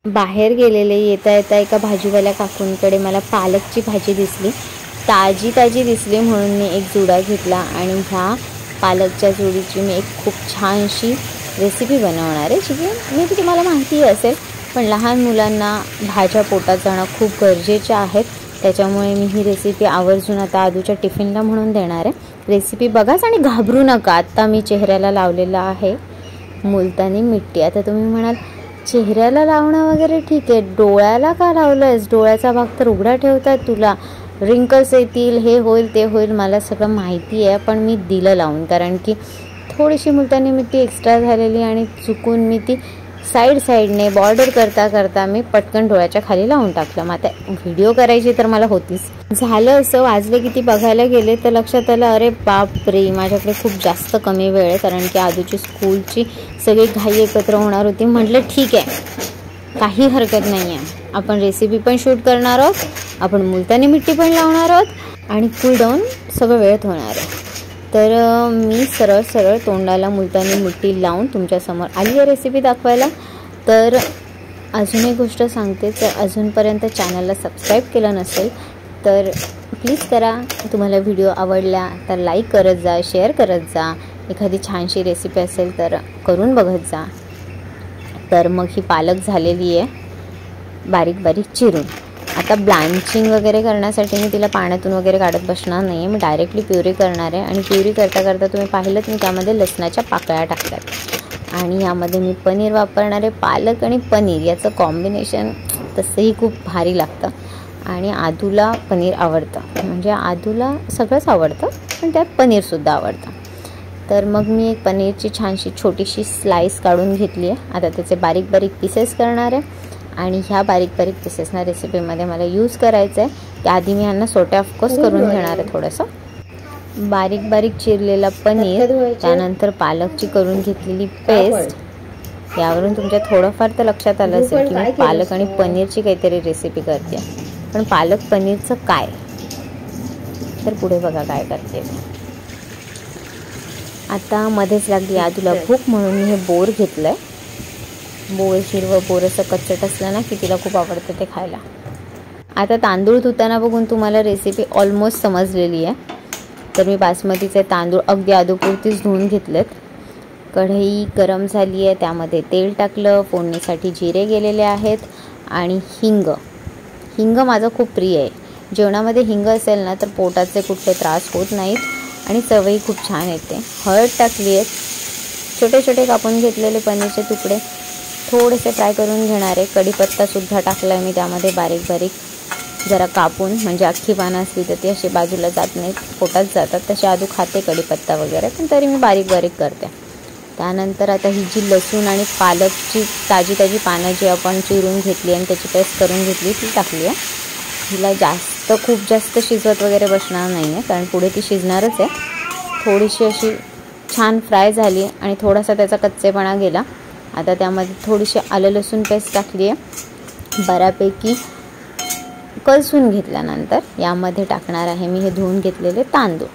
बाहेर गेलेले येता येता एका भाजीवाल्या काकूंकडे मला पालकची भाजी दिसली, ताजी दिसली म्हणून मी एक जुडा घेतला आणि ह्या पालकच्या जुडीची मी एक खूप छानशी रेसिपी बनवणार आहे, जी मी तुम्हाला माहिती असेल, पण लहान मुलांना भाज्या पोटात जाणं खूप गरजेचे आहेत. त्याच्यामुळे मी ही रेसिपी आवर्जून आता आदूच्या टिफिनला म्हणून देणार आहे. रेसिपी बघाच आणि घाबरू नका. आता मी चेहऱ्याला लावलेला आहे मुलतानी मिट्टी. आता तुम्ही म्हणाल चेहऱ्याला लावणं वगैरे ठीक आहे, डोळ्याला का लावलंयस? डोळ्याचा भाग तर उघडा ठेवतात, तुला रिंकल्स येतील, हे होईल ते होईल, मला सगळं माहिती आहे. पण मी दिलं लावून, कारण की थोडीशी मुलतानी मिट्टी एक्स्ट्रा झालेली आणि चुकून मी ती साईडने बॉर्डर करता मी पटकन डोळ्याच्या खाली लावून टाकलं. मग आता व्हिडिओ करायची तर मला होतीच. झालं असं, वाजले किती बघायला गेले तर लक्षात आलं, अरे बापरे, माझ्याकडे खूप जास्त कमी वेळ आहे, कारण की आदूची स्कूलची सगळी घाई एकत्र होणार होती. म्हटलं ठीक आहे, काही हरकत नाही आहे, आपण रेसिपी पण शूट करणार आहोत, आपण मुलतानी मिट्टी पण लावणार आहोत आणि कूल डाऊन सगळं वेळेत होणार आहे. तर मी सरळ तोंडाला मुलतानी मिट्टी लावून तुमच्यासमोर आली आहे रेसिपी दाखवायला. तर अजून एक गोष्ट सांगते, जर अजूनपर्यंत चॅनलला सबस्क्राईब केलं नसेल तर प्लीज करा. तुम्हाला व्हिडिओ आवडला तर लाईक करत जा, शेअर करत जा. एखादी छानशी रेसिपी असेल तर करून बघत जा. तर मग ही पालक झालेली आहे बारीक चिरून. आता ब्लँचिंग वगैरे करण्यासाठी मी तिला पाण्यातून वगैरे काढत बसणार नाही आहे, मी डायरेक्टली प्युरी करणार आहे. आणि प्युरी करता तुम्ही पाहिलं मी त्यामध्ये लसणाच्या पाकळ्या टाकतात आणि यामध्ये मी पनीर वापरणार आहे. पालक आणि पनीर याचं कॉम्बिनेशन तसंही खूप भारी लागतं आणि आदूला पनीर आवडतं, म्हणजे आदूला सगळंच आवडतं पण त्यात पनीरसुद्धा आवडतं. तर मग मी एक पनीरची छानशी छोटीशी स्लाईस काढून घेतली आहे. आता त्याचे बारीक पीसेस करणार आहे आणि ह्या बारीक पीसेसना रेसिपीमध्ये मला यूज करायचं आहे. त्याआधी मी ह्यांना सोटे ऑफकोर्स करून घेणार आहे. थोडंसं बारीक चिरलेला पनीर, त्यानंतर पालकची करून घेतलेली पेस्ट. यावरून तुमच्या थोडंफार तर लक्षात आलं असेल की मी पालक आणि पनीरची काहीतरी रेसिपी करते, पण पालक पनीरचं काय, तर पुढे बघा काय करते. आता मध्येच लागली आदूला भूक म्हणून मी हे बोर घेतलं आहे. बोर हिरवं बोर असं कच्चट असलं ना की तिला खूप आवडतं ते खायला. आता तांदूळ धुताना बघून तुम्हाला रेसिपी ऑलमोस्ट समजलेली आहे. तर मी बासमतीचे तांदूळ अगदी आदूपुरतीच धुवून घेतलेत. कढई गरम झाली आहे, त्यामध्ये तेल टाकलं, फोडणीसाठी जिरे गेलेले आहेत आणि हिंग माझं खूप प्रिय आहे. जेवणामध्ये हिंग असेल ना तर पोटाचे कुठले त्रास होत नाहीत आणि चवही खूप छान येते. हळद टाकली आहे, छोटे कापून घेतलेले पनीरचे तुकडे थोडेसे फ्राय करून घेणार आहे. कढीपत्तासुद्धा टाकला आहे मी त्यामध्ये बारीक जरा कापून, म्हणजे अख्खी पानं असली तर ती अशी बाजूला जात नाहीत, पोटात जातात. तसे आदू खाते कढीपत्ता वगैरे, पण तरी मी बारीक करते. त्यानंतर आता ही जी लसूण आणि पालकची ताजी पानं जी आपण चिरून घेतली आणि त्याची पेस्ट करून घेतली ती टाकली आहे. हिला खूप जास्त शिजवत वगैरे बसणार नाही आहे, कारण पुढे ती शिजणारच आहे. थोडीशी अशी छान फ्राय झाली आणि थोडासा त्याचा कच्चेपणा गेला. आता त्यामध्ये थोडीशी आलं लसूण पेस्ट टाकली आहे. बऱ्यापैकी कलसून घेतल्यानंतर यामध्ये टाकणार आहे मी हे धुवून घेतलेले तांदूळ.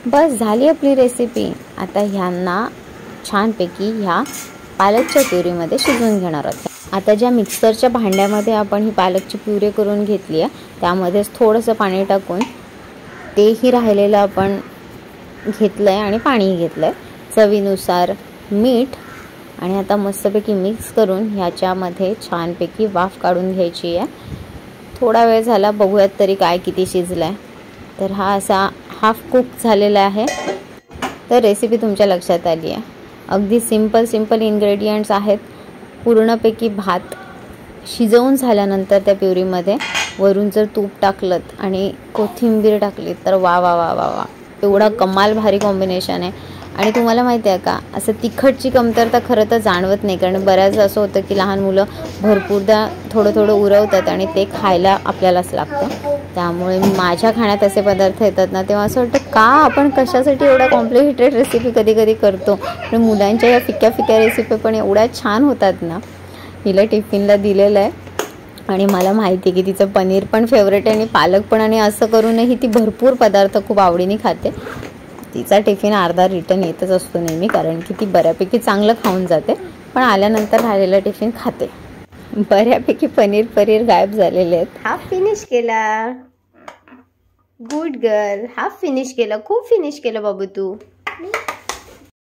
बस झाली आपली रेसिपी. आता ह्यांना छानपैकी ह्या पालकच्या प्युरीमध्ये शिजवून घेणार आहोत. आता ज्या मिक्सरच्या भांड्यामध्ये आपण ही पालकची प्युरी करून घेतली आहे त्यामध्येच थोडंसं पाणी टाकून तेही राहिलेलं आपण घेतलं आहे आणि पाणी घेतलं आहे, चवीनुसार मीठ. आणि आता मस्तपैकी मिक्स करून ह्याच्यामध्ये छानपैकी वाफ काढून घ्यायची आहे. थोडा वेळ झाला, बघूयात तरी काय किती शिजलं आहे. तर हा असा हाफ कुक झालेला आहे. तर रेसिपी तुमच्या लक्षात आली आहे. अगदी सिंपल इन्ग्रेडियंट्स आहेत. पूर्णपैकी भात शिजवून झाल्यानंतर त्या प्युरीमध्ये वरून जर तूप टाकलं आणि कोथिंबीर टाकली तर वा वा वा वा वा, एवढा कमाल भारी कॉम्बिनेशन आहे. आणि तुम्हाला माहिती आहे का, असं तिखटची कमतरता खरं तर जाणवत नाही, कारण बऱ्याच असं होतं की लहान मुलं भरपूरदा थोडं उरवतात आणि ते खायला आपल्यालाच लागतं. त्यामुळे माझ्या खाण्यात असे पदार्थ येतात ना तेव्हा असं वाटतं का आपण कशासाठी एवढा कॉम्प्लिकेटेड रेसिपी कधी करतो. आणि मुलांच्या या फिक्या रेसिपी पण एवढ्या छान होतात ना. हिला टिफिनला दिलेलं आहे आणि मला माहिती आहे की तिचं पनीर पण फेवरेट आहे आणि पालक पण, आणि असं करूनही ती भरपूर पदार्थ खूप आवडीने खाते. तिचा टिफिन अर्धा रिटर्न येतच असतो नेहमी, कारण की ती बऱ्यापैकी चांगलं खाऊन जाते, पण आल्यानंतर राहिलेला टिफिन खाते. बऱ्यापैकी पनीर गायब झालेले आहेत. हाफ फिनिश केला. Good girl. हाफ फिनिश केला. खूप फिनिश केलं बाबू तू.